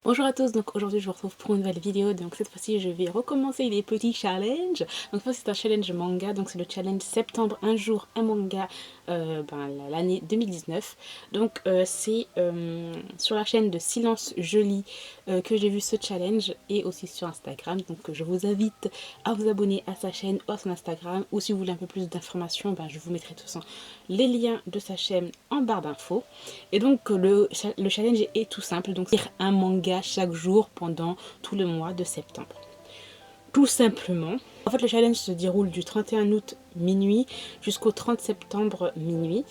Bonjour à tous, donc aujourd'hui je vous retrouve pour une nouvelle vidéo. Donc cette fois-ci je vais recommencer les petits challenges. Donc c'est un challenge manga, donc c'est le challenge septembre un jour un manga l'année 2019. Donc c'est sur la chaîne de Silence Jolie que j'ai vu ce challenge et aussi sur Instagram. Donc je vous invite à vous abonner à sa chaîne ou à son Instagram, ou si vous voulez un peu plus d'informations, je vous mettrai de toute façon les liens de sa chaîne en barre d'infos. Et donc le challenge est tout simple, donc lire un manga chaque jour pendant tout le mois de septembre. Tout simplement. En fait le challenge se déroule du 31 août minuit jusqu'au 30 septembre minuit.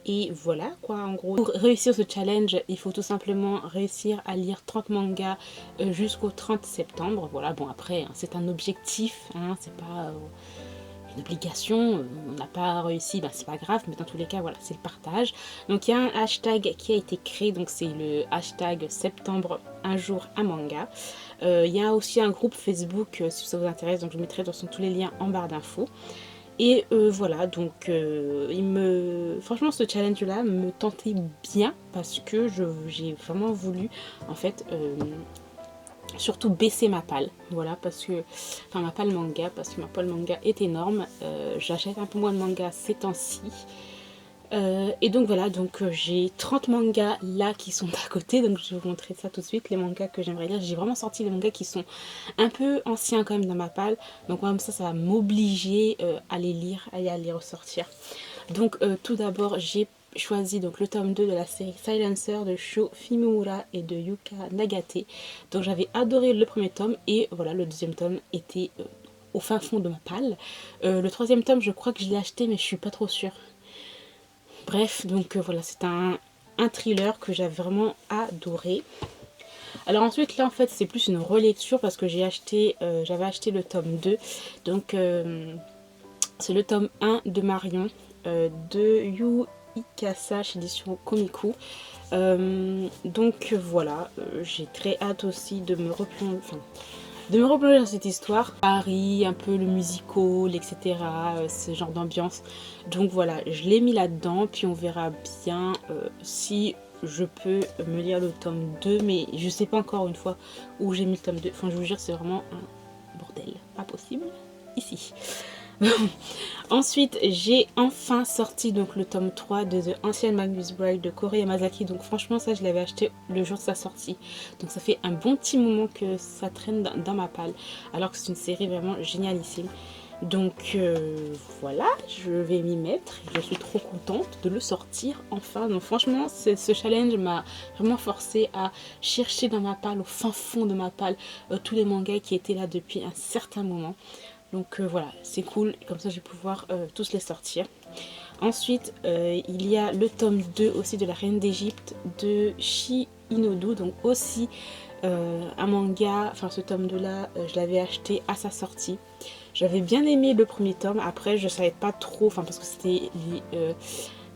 Et voilà quoi en gros. Pour réussir ce challenge, il faut tout simplement réussir à lire 30 mangas jusqu'au 30 septembre. Voilà, bon après c'est un objectif, hein, c'est pas une obligation, on n'a pas réussi, c'est pas grave, mais dans tous les cas, voilà, c'est le partage. Donc il y a un hashtag qui a été créé, donc c'est le hashtag septembre un jour un manga. Il y a aussi un groupe Facebook si ça vous intéresse, donc je mettrai dans tous les liens en barre d'infos. Et voilà, donc franchement ce challenge là me tentait bien parce que j'ai vraiment voulu en fait surtout baisser ma palle, voilà, parce que ma palle manga, parce que ma palle manga est énorme. J'achète un peu moins de manga ces temps-ci. Et donc voilà, donc j'ai 30 mangas là qui sont à côté, donc je vais vous montrer ça tout de suite, les mangas que j'aimerais lire. J'ai vraiment sorti les mangas qui sont un peu anciens quand même dans ma palle, donc comme ça va m'obliger à les lire, à les ressortir. Donc tout d'abord j'ai choisi donc le tome 2 de la série Silencer de Sho Fimura et de Yuka Nagate. Donc j'avais adoré le premier tome et voilà, le deuxième tome était au fin fond de ma palle. Le troisième tome je crois que je l'ai acheté mais je suis pas trop sûre. Bref, donc voilà, c'est un thriller que j'avais vraiment adoré. Alors ensuite là en fait c'est plus une relecture parce que j'avais acheté le tome 2. Donc c'est le tome 1 de Marion de Yu Ikasa chez édition Komiku. Donc voilà, j'ai très hâte aussi de me replonger, dans cette histoire. Paris, un peu le musical, etc. Ce genre d'ambiance. Donc voilà, je l'ai mis là-dedans, puis on verra bien si je peux me lire le tome 2, mais je sais pas encore une fois où j'ai mis le tome 2. Enfin je vous jure c'est vraiment un bordel, pas possible ici. Ensuite, j'ai enfin sorti donc le tome 3 de The Ancient Magus Bride de Koro Yamazaki. Donc franchement ça je l'avais acheté le jour de sa sortie. Donc ça fait un bon petit moment que ça traîne dans ma palle. Alors que c'est une série vraiment génialissime. Donc voilà, je vais m'y mettre. Je suis trop contente de le sortir enfin. Donc franchement, ce challenge m'a vraiment forcé à chercher dans ma palle, au fin fond de ma palle, tous les mangas qui étaient là depuis un certain moment. Donc voilà, c'est cool, comme ça je vais pouvoir tous les sortir. Ensuite, il y a le tome 2 aussi de la Reine d'Égypte de Shi Inodu, donc aussi un manga, enfin ce tome 2 là, je l'avais acheté à sa sortie. J'avais bien aimé le premier tome, après je savais pas trop, parce que c'était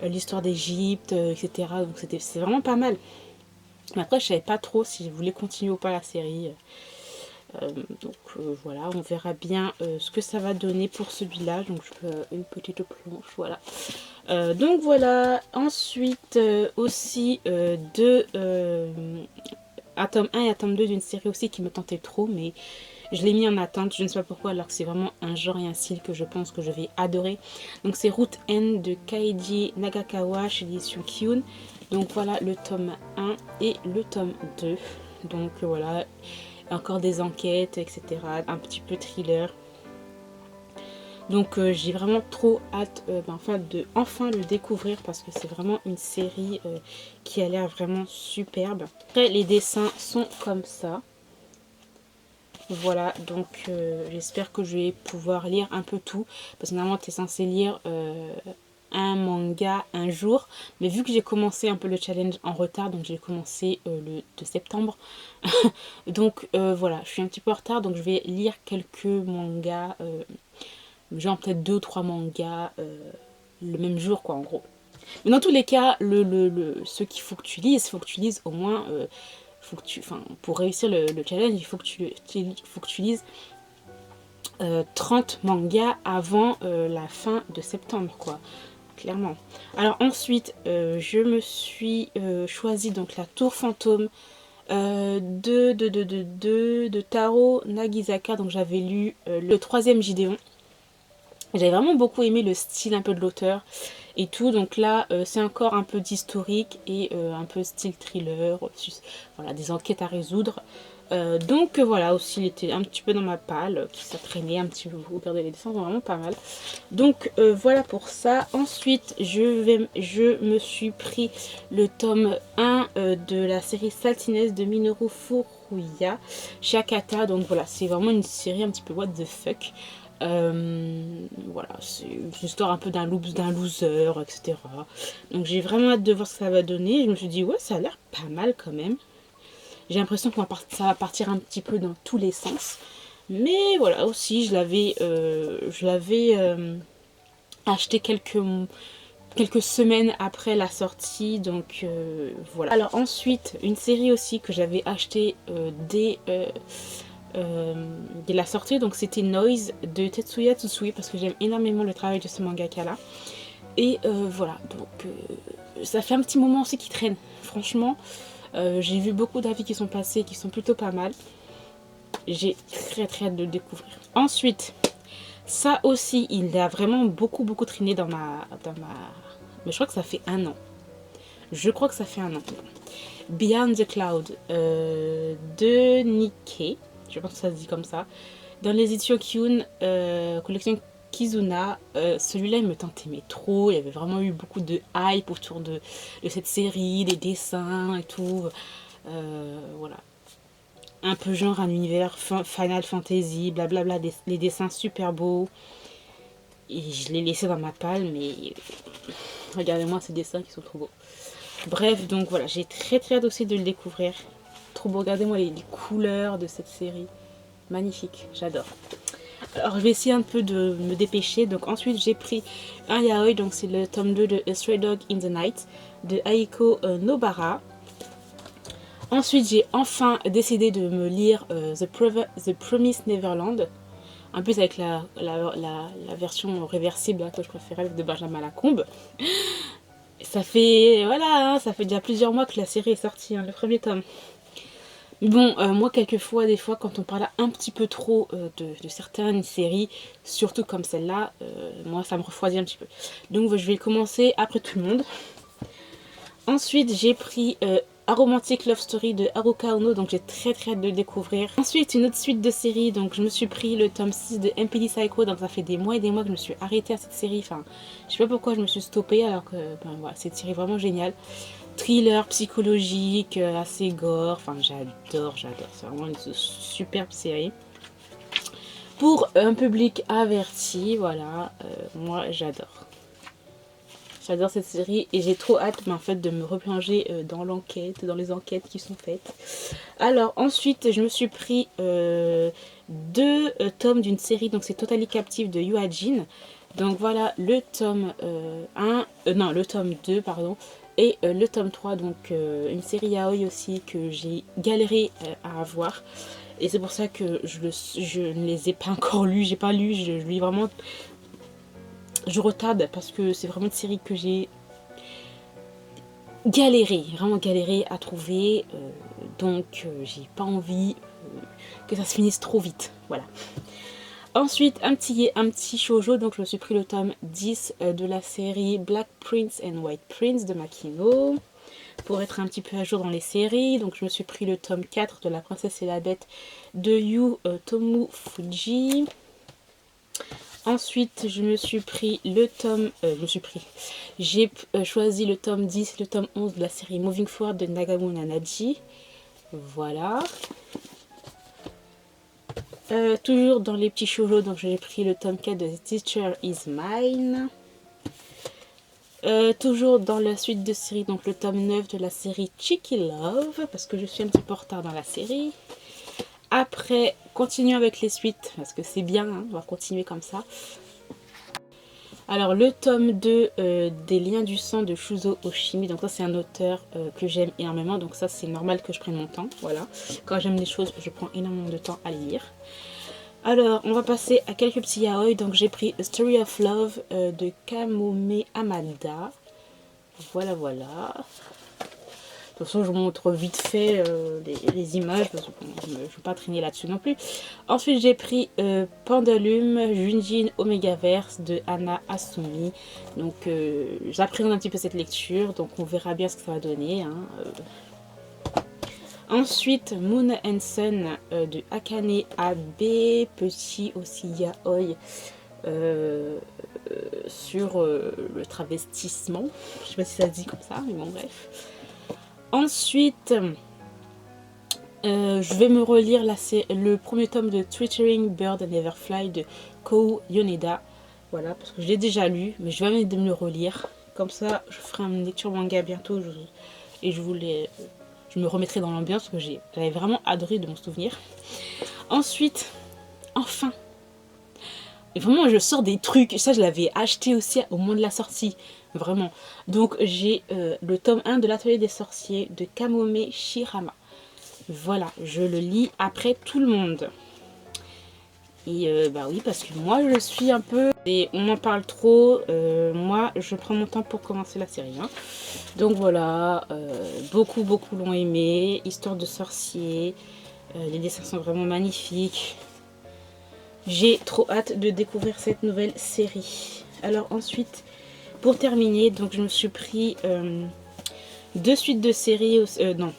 l'histoire d'Égypte, etc. Donc c'est vraiment pas mal. Mais après je savais pas trop si je voulais continuer ou pas la série. Voilà, on verra bien ce que ça va donner pour celui-là. Donc je fais une petite planche, voilà. Donc voilà, ensuite aussi à tome 1 et à tome 2 d'une série aussi qui me tentait trop, mais je l'ai mis en attente, je ne sais pas pourquoi, alors que c'est vraiment un genre et un style que je pense que je vais adorer. Donc c'est Route N de Kaiji Nagakawa chez l'édition Kyun. Donc voilà le tome 1 et le tome 2. Donc voilà, encore des enquêtes, etc. Un petit peu thriller. Donc j'ai vraiment trop hâte de enfin le découvrir parce que c'est vraiment une série qui a l'air vraiment superbe. Après les dessins sont comme ça. Voilà, donc j'espère que je vais pouvoir lire un peu tout. Parce que normalement tu es censé lire un manga un jour. Mais vu que j'ai commencé un peu le challenge en retard, donc j'ai commencé le 2 septembre. Donc voilà, je suis un petit peu en retard, donc je vais lire quelques mangas. Genre peut-être 2 ou 3 mangas le même jour quoi en gros. Mais dans tous les cas, ce qu'il faut que tu lises au moins... pour réussir le challenge, il faut que tu lises 30 mangas avant la fin de septembre quoi. clairement. Alors ensuite, je me suis choisi donc la Tour Fantôme de Taro Nagizaka. Donc j'avais lu le troisième Gideon. J'avais vraiment beaucoup aimé le style un peu de l'auteur et tout. Donc là, c'est encore un peu d'historique et un peu style thriller. Voilà, des enquêtes à résoudre. Donc voilà, aussi il était un petit peu dans ma palle, qui ça traînait un petit peu. Vous regardez les dessins, sont vraiment pas mal. Donc voilà pour ça. Ensuite, je me suis pris le tome 1 de la série Saltiness de Minoru Furuya chez Akata. Donc voilà, c'est vraiment une série un petit peu what the fuck. Voilà, c'est une histoire un peu d'un loser, etc. Donc j'ai vraiment hâte de voir ce que ça va donner. Je me suis dit, ouais, ça a l'air pas mal quand même. J'ai l'impression que ça va partir un petit peu dans tous les sens. Mais voilà, aussi, je l'avais acheté quelques semaines après la sortie. Donc voilà. Alors ensuite, une série aussi que j'avais achetée dès la sortie. Donc c'était Noise de Tetsuya Tsutsui, parce que j'aime énormément le travail de ce mangaka là. Et voilà, donc ça fait un petit moment aussi qu'il traîne. Franchement, j'ai vu beaucoup d'avis qui sont passés, qui sont plutôt pas mal. J'ai très hâte de le découvrir. Ensuite, ça aussi, il a vraiment beaucoup traîné dans ma... Mais je crois que ça fait un an. Je crois que ça fait un an. Beyond the Cloud de Nikkei. Je pense que ça se dit comme ça. Dans les éditions Kyun, collection Kizuna. Celui-là, il me tentait mais trop. Il y avait vraiment eu beaucoup de hype autour de cette série, des dessins et tout. Voilà. Un peu genre un univers Final Fantasy, blablabla, les dessins super beaux. Et je l'ai laissé dans ma palle, mais regardez-moi ces dessins qui sont trop beaux. Bref, donc voilà, j'ai très hâte aussi de le découvrir. Trop beau, regardez-moi les couleurs de cette série. Magnifique, j'adore. Alors je vais essayer un peu de me dépêcher. Donc ensuite j'ai pris un yaoi, donc c'est le tome 2 de A Stray Dog in the Night de Aiko Nobara. Ensuite j'ai enfin décidé de me lire The Promised Neverland. En plus avec la version réversible là, que je préférais, avec de Benjamin Lacombe. Ça fait, voilà, ça fait déjà plusieurs mois que la série est sortie, le premier tome. Bon, moi quelquefois, des fois, quand on parle un petit peu trop de certaines séries, surtout comme celle-là, moi ça me refroidit un petit peu. Donc je vais commencer après tout le monde. Ensuite j'ai pris A Romantic Love Story de Haruka Ono, donc j'ai très hâte de le découvrir. Ensuite une autre suite de séries, donc je me suis pris le tome 6 de MPD Psycho, donc ça fait des mois et des mois que je me suis arrêtée à cette série. Enfin, je sais pas pourquoi je me suis stoppée alors que voilà, c'est une série vraiment géniale. Thriller psychologique, assez gore, enfin j'adore, c'est vraiment une superbe série. Pour un public averti, voilà, moi j'adore. J'adore cette série et j'ai trop hâte en fait, de me replonger dans dans les enquêtes qui sont faites. Alors ensuite je me suis pris 2 tomes d'une série, donc c'est Totally Captive de Yu Jin. Donc voilà le tome le tome 2 pardon. Et le tome 3, donc une série yaoi aussi que j'ai galéré à avoir. Et c'est pour ça que je ne les ai pas encore lus, j'ai pas lu, je retarde parce que c'est vraiment une série que j'ai vraiment galéré à trouver. Donc j'ai pas envie que ça se finisse trop vite, voilà. Ensuite, un petit shoujo, donc je me suis pris le tome 10 de la série Black Prince and White Prince de Makino. Pour être un petit peu à jour dans les séries, donc je me suis pris le tome 4 de La Princesse et la Bête de Yu Tomufuji. Ensuite, je me suis pris le tome... J'ai choisi le tome 10, le tome 11 de la série Moving Forward de Nagamu Nanaji. Voilà. Toujours dans les petits shoujo, donc j'ai pris le tome 4 de The Teacher is Mine. Toujours dans la suite de série, donc le tome 9 de la série Cheeky Love, parce que je suis un petit peu en retard dans la série. Après, continuons avec les suites, parce que c'est bien, hein, on va continuer comme ça. Alors le tome 2 des Liens du sang de Shuzo Oshimi, donc ça c'est un auteur que j'aime énormément, donc ça c'est normal que je prenne mon temps, voilà. Quand j'aime les choses, je prends énormément de temps à les lire. Alors, on va passer à quelques petits yaoi. Donc, j'ai pris A Story of Love de Kamome Amada. Voilà, voilà. De toute façon, je vous montre vite fait les images parce que bon, je ne vais pas traîner là-dessus non plus. Ensuite, j'ai pris Pendulum Junjin Omegaverse de Anna Asumi. Donc, j'appréhende un petit peu cette lecture, donc on verra bien ce que ça va donner. Hein. Ensuite, Moon and Sun de Akane Abe, petit aussi yaoi sur le travestissement. Je sais pas si ça se dit comme ça, mais bon, bref. Ensuite, je vais me relire le premier tome de Twittering Bird and Neverfly de Kou Yoneda. Voilà, parce que je l'ai déjà lu, mais je vais me le relire. Comme ça, je ferai une lecture manga bientôt et je me remettrai dans l'ambiance parce que j'avais vraiment adoré de mon souvenir. Ensuite, enfin, et vraiment je sors des trucs, ça je l'avais acheté aussi au moment de la sortie, vraiment. Donc j'ai le tome 1 de l'Atelier des Sorciers de Kamome Shirama. Voilà, je le lis après tout le monde. Et bah oui, parce que moi je suis un peu... Et on en parle trop, moi je prends mon temps pour commencer la série. Hein. Donc voilà, beaucoup l'ont aimé, histoire de sorcier, les dessins sont vraiment magnifiques. J'ai trop hâte de découvrir cette nouvelle série. Alors ensuite, pour terminer, donc je me suis pris 2 suites de séries, non,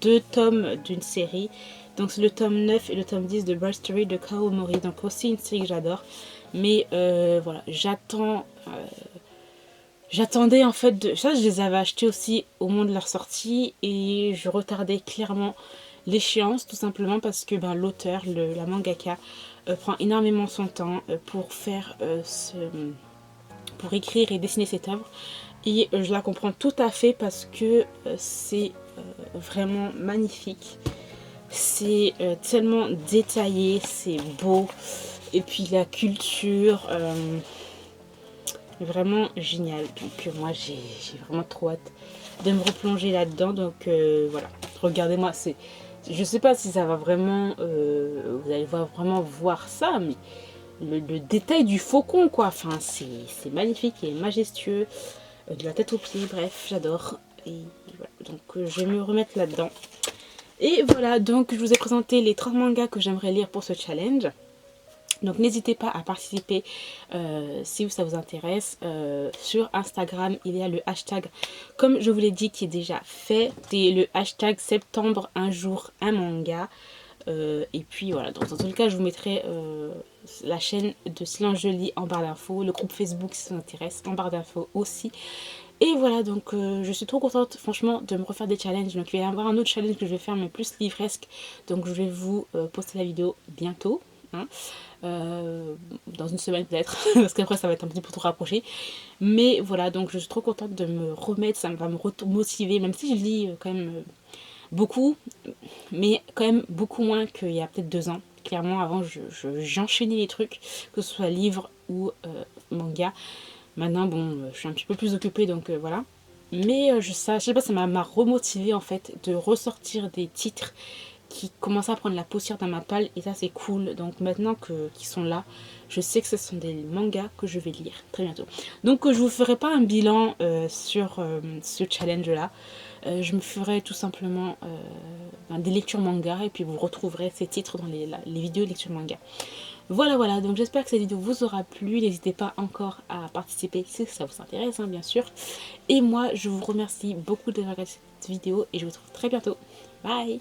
2 tomes d'une série. Donc c'est le tome 9 et le tome 10 de Bright Story de Kawamori. Donc aussi une série que j'adore. Mais voilà, j'attendais en fait ça, je les avais achetés aussi au moment de leur sortie. Et je retardais clairement l'échéance, tout simplement parce que ben, l'auteur, la mangaka, prend énormément son temps pour faire pour écrire et dessiner cette œuvre. Et je la comprends tout à fait parce que c'est vraiment magnifique. C'est tellement détaillé, c'est beau. Et puis la culture, vraiment génial. Donc moi j'ai vraiment trop hâte de me replonger là-dedans. Donc voilà, regardez-moi, je sais pas si ça va vraiment, vous allez vraiment voir ça, mais le détail du faucon quoi, enfin c'est magnifique et majestueux, de la tête aux pieds, bref, j'adore. Et voilà, donc je vais me remettre là-dedans. Et voilà, donc je vous ai présenté les 30 mangas que j'aimerais lire pour ce challenge. Donc n'hésitez pas à participer si ça vous intéresse. Sur Instagram, il y a le hashtag, comme je vous l'ai dit, qui est déjà fait. C'est le hashtag septembre un jour un manga. Et puis voilà, donc dans tous les cas, je vous mettrai la chaîne de Silence Je Lis en barre d'infos, le groupe Facebook si ça vous intéresse en barre d'infos aussi. Et voilà, donc je suis trop contente franchement de me refaire des challenges. Donc il va y avoir un autre challenge que je vais faire, mais plus livresque. Donc je vais vous poster la vidéo bientôt. Hein. Dans une semaine peut-être, parce qu'après ça va être un petit peu trop rapproché. Mais voilà, donc je suis trop contente de me remettre, ça va me motiver, même si je lis quand même beaucoup, mais quand même beaucoup moins qu'il y a peut-être 2 ans. Clairement, avant, j'enchaînais les trucs, que ce soit livre ou manga. Maintenant, bon, je suis un petit peu plus occupée, donc voilà. Mais je sais pas, ça m'a remotivée en fait de ressortir des titres qui commençaient à prendre la poussière dans ma palle, et ça c'est cool. Donc maintenant qu'ils sont là, je sais que ce sont des mangas que je vais lire très bientôt. Donc je vous ferai pas un bilan sur ce challenge là. Je me ferai tout simplement des lectures manga, et puis vous retrouverez ces titres dans les vidéos de lecture manga. Voilà, donc j'espère que cette vidéo vous aura plu. N'hésitez pas encore à participer si ça vous intéresse, hein, bien sûr. Et moi, je vous remercie beaucoup d'avoir regardé cette vidéo et je vous retrouve très bientôt. Bye!